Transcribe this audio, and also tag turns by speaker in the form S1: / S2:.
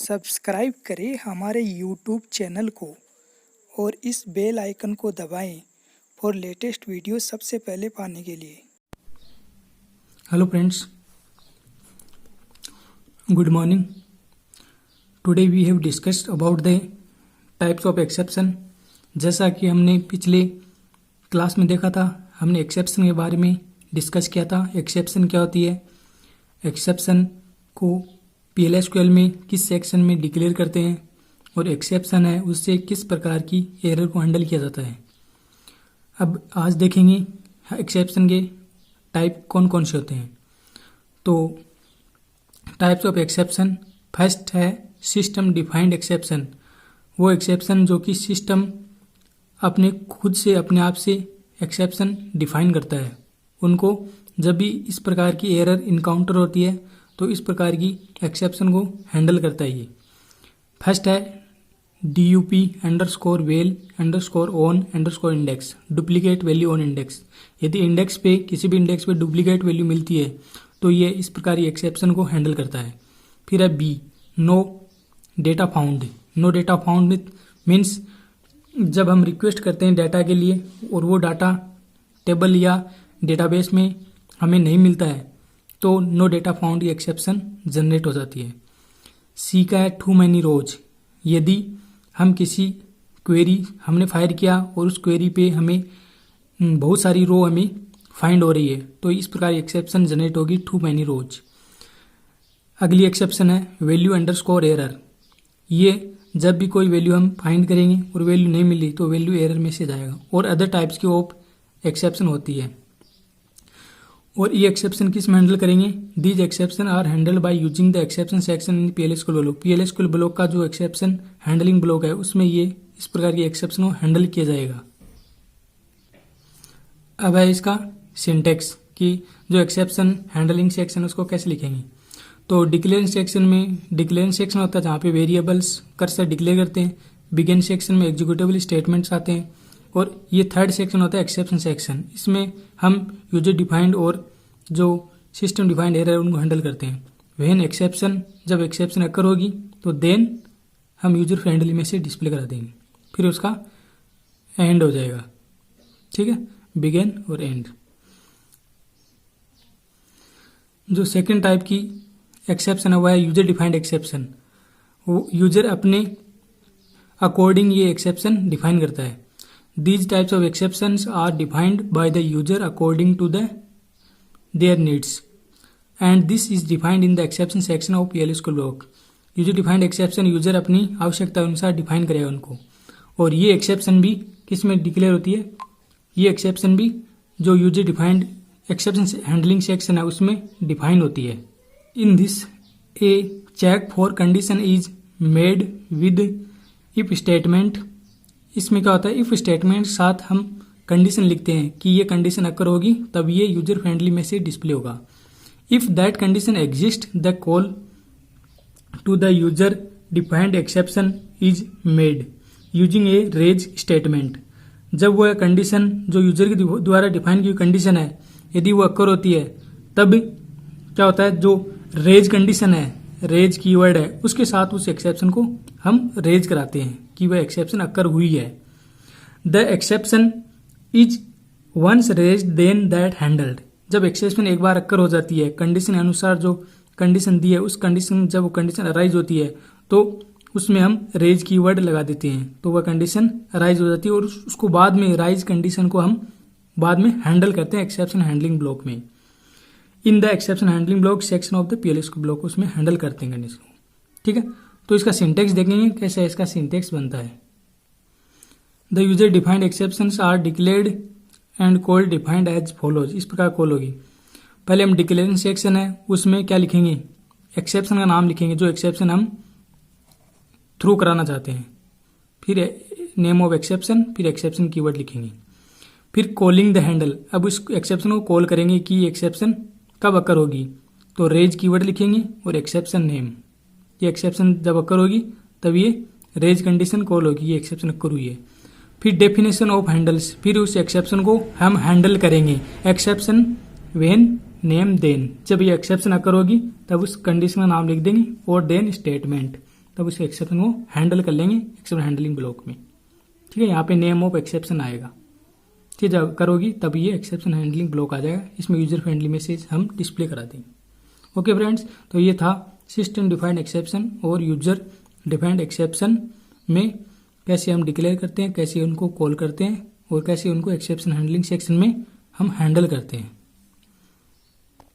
S1: Subscribe करें हमारे YouTube channel को और इस बेल आइकन को दबाएं फॉर लेटेस्ट वीडियो सबसे पहले पाने के लिए।
S2: Hello friends, good morning. Today we have discussed about the types of exception. जैसा कि हमने पिछले क्लास में देखा था, हमने एक्सेप्शन के बारे में डिस्कस किया था। एक्सेप्शन क्या होती है, एक्सेप्शन को PLSQL में किस सेक्शन में डिक्लेयर करते हैं और एक्सेप्शन है उससे किस प्रकार की एरर को हैंडल किया जाता है। अब आज देखेंगे एक्सेप्शन के टाइप कौन कौन से होते हैं। तो टाइप्स ऑफ एक्सेप्शन, फर्स्ट है सिस्टम डिफाइंड एक्सेप्शन। वो एक्सेप्शन जो कि सिस्टम अपने खुद से अपने आप से एक्सेप्शन डिफाइन करता है। उनको जब भी इस प्रकार की एरर इनकाउंटर होती है तो इस प्रकार की एक्सेप्शन को हैंडल करता है ये। फर्स्ट है DUP_WHAL_ON_INDEX, duplicate value on index. यदि इंडेक्स पे किसी भी इंडेक्स पे डुप्लीकेट वैल्यू मिलती है तो ये इस प्रकार की एक्सेप्शन को हैंडल करता है। फिर है B, no data found. No data found means जब हम रिक्वेस्ट करते हैं डाटा के लिए और वो डाटा टेबल या डेटाबेस में हमें नहीं मिलता है तो नो डेटा फाउंड ये एक्सेप्शन जनरेट हो जाती है। सी का है टू मैनी रोज। यदि हम किसी क्वेरी हमने फायर किया और उस क्वेरी पे हमें बहुत सारी रो हमें फाइंड हो रही है तो इस प्रकार एक्सेप्शन जनरेट होगी टू मैनी रोज। अगली एक्सेप्शन है value_error। ये जब भी कोई वैल्यू हम फाइंड करेंगे और वैल्यू नहीं मिली तो वैल्यू एरर में से जाएगा। और अदर टाइप्स की ऑफ एक्सेप्शन होती है। और ये एक्सेप्शन किस में हैंडल करेंगे, these exception are handled by using the exception section in PLSQL block. PLSQL block का जो एक्सेप्शन हैंडलिंग ब्लॉक है उसमें ये इस प्रकार की एक्सेप्शन को हैंडल किया जाएगा। अब है इसका सिंटेक्स कि जो एक्सेप्शन हैंडलिंग सेक्शन उसको कैसे लिखेंगे। तो डिक्लेयर सेक्शन में डिक्लेयर सेक्शन होता है जहाँ पे वेरिएबल्स कर्सर डिक्लेयर करते हैं। बिगिन सेक्शन में एग्जीक्यूटेबल स्टेटमेंट्स आते हैं। और ये थर्ड सेक्शन होता है एक्सेप्शन सेक्शन। इसमें हम यूजर डिफाइंड और जो सिस्टम डिफाइंड एरर उनको हैंडल करते हैं। व्हेन एक्सेप्शन, जब एक्सेप्शन अकर होगी तो देन हम यूजर फ्रेंडली में से डिस्प्ले करा देंगे। फिर उसका एंड हो जाएगा, ठीक है, बिगिन और एंड। जो सेकेंड टाइप की एक्सेप्शन है वह है यूजर डिफाइंड एक्सेप्शन। वो यूजर अपने अकॉर्डिंग ये एक्सेप्शन डिफाइन करता है। These types of exceptions are defined by the user according to their needs, and this is defined in the exception section of PLSQL block. User defined exception user अपनी आवश्यकता अनुसार define करेगा उनको। और ये exception भी किस में डिक्लेयर होती है, ये एक्सेप्शन भी जो user defined exception handling section है उसमें डिफाइन होती है। In this a check for condition is made with if statement. इसमें क्या होता है, इफ स्टेटमेंट साथ हम कंडीशन लिखते हैं कि ये कंडीशन अकर होगी तब ये यूजर फ्रेंडली में से डिस्प्ले होगा। If that condition exist the call to the user defined exception is made using a raise statement. जब वह कंडीशन जो यूजर के द्वारा डिफाइन की कंडीशन है यदि वो अकर होती है तब क्या होता है, जो रेज कंडीशन है, रेज कीवर्ड है, उसके साथ उस एक्सेप्शन को हम रेज कराते हैं कि वह एक्सेप्शन अकर हुई है। The exception is once raised then that handled. जब एक्सेप्शन एक बार अकर हो जाती है कंडीशन अनुसार, जो कंडीशन दी है उस कंडीशन, जब वो कंडीशन अराइज होती है तो उसमें हम रेज कीवर्ड लगा देते हैं तो वह कंडीशन अराइज हो जाती है और उसको बाद में राइज कंडीशन को हम बाद में हैंडल करते हैं एक्सेप्शन हैंडलिंग ब्लॉक में। In the exception handling block section of the PLSQL block उसमें हैंडल करते हैं कंडीशन को, ठीक है। तो इसका सिंटेक्स देखेंगे कैसे इसका सिंटेक्स बनता है। The user defined exceptions are declared and called defined as follows. इस प्रकार कॉल होगी। पहले हम डिक्लेयरिंग सेक्शन है उसमें क्या लिखेंगे, एक्सेप्शन का नाम लिखेंगे जो एक्सेप्शन हम थ्रू कराना चाहते हैं। फिर नेम ऑफ एक्सेप्शन, फिर एक्सेप्शन कीवर्ड लिखेंगे। फिर कॉलिंग द हैंडल, अब उस एक्सेप्शन को कॉल करेंगे कि एक्सेप्शन कब अकर होगी तो रेज कीवर्ड लिखेंगे और एक्सेप्शन नेम। ये एक्सेप्शन जब अकर होगी तब ये रेज कंडीशन कॉल होगी, ये एक्सेप्शन अकर हुई है। फिर डेफिनेशन ऑफ हैंडल्स, फिर उस एक्सेप्शन को हम हैंडल करेंगे। एक्सेप्शन व्हेन नेम देन, जब ये एक्सेप्शन अकर होगी तब उस कंडीशन का नाम लिख देंगे और देन स्टेटमेंट, तब उस एक्सेप्शन को हैंडल कर लेंगे एक्सेप्शन हैंडलिंग ब्लॉक में। ठीक है, यहाँ पे नेम ऑफ एक्सेप्शन आएगा। ठीक है, जब करोगी तब ये एक्सेप्शन हैंडलिंग ब्लॉक आ जाएगा, इसमें यूजर फ्रेंडली मैसेज हम डिस्प्ले करा देंगे। ओके फ्रेंड्स, तो ये था सिस्टम डिफाइंड एक्सेप्शन और यूजर डिफाइंड एक्सेप्शन में कैसे हम डिक्लेयर करते हैं, कैसे उनको कॉल करते हैं और कैसे उनको एक्सेप्शन हैंडलिंग सेक्शन में हम हैंडल करते हैं।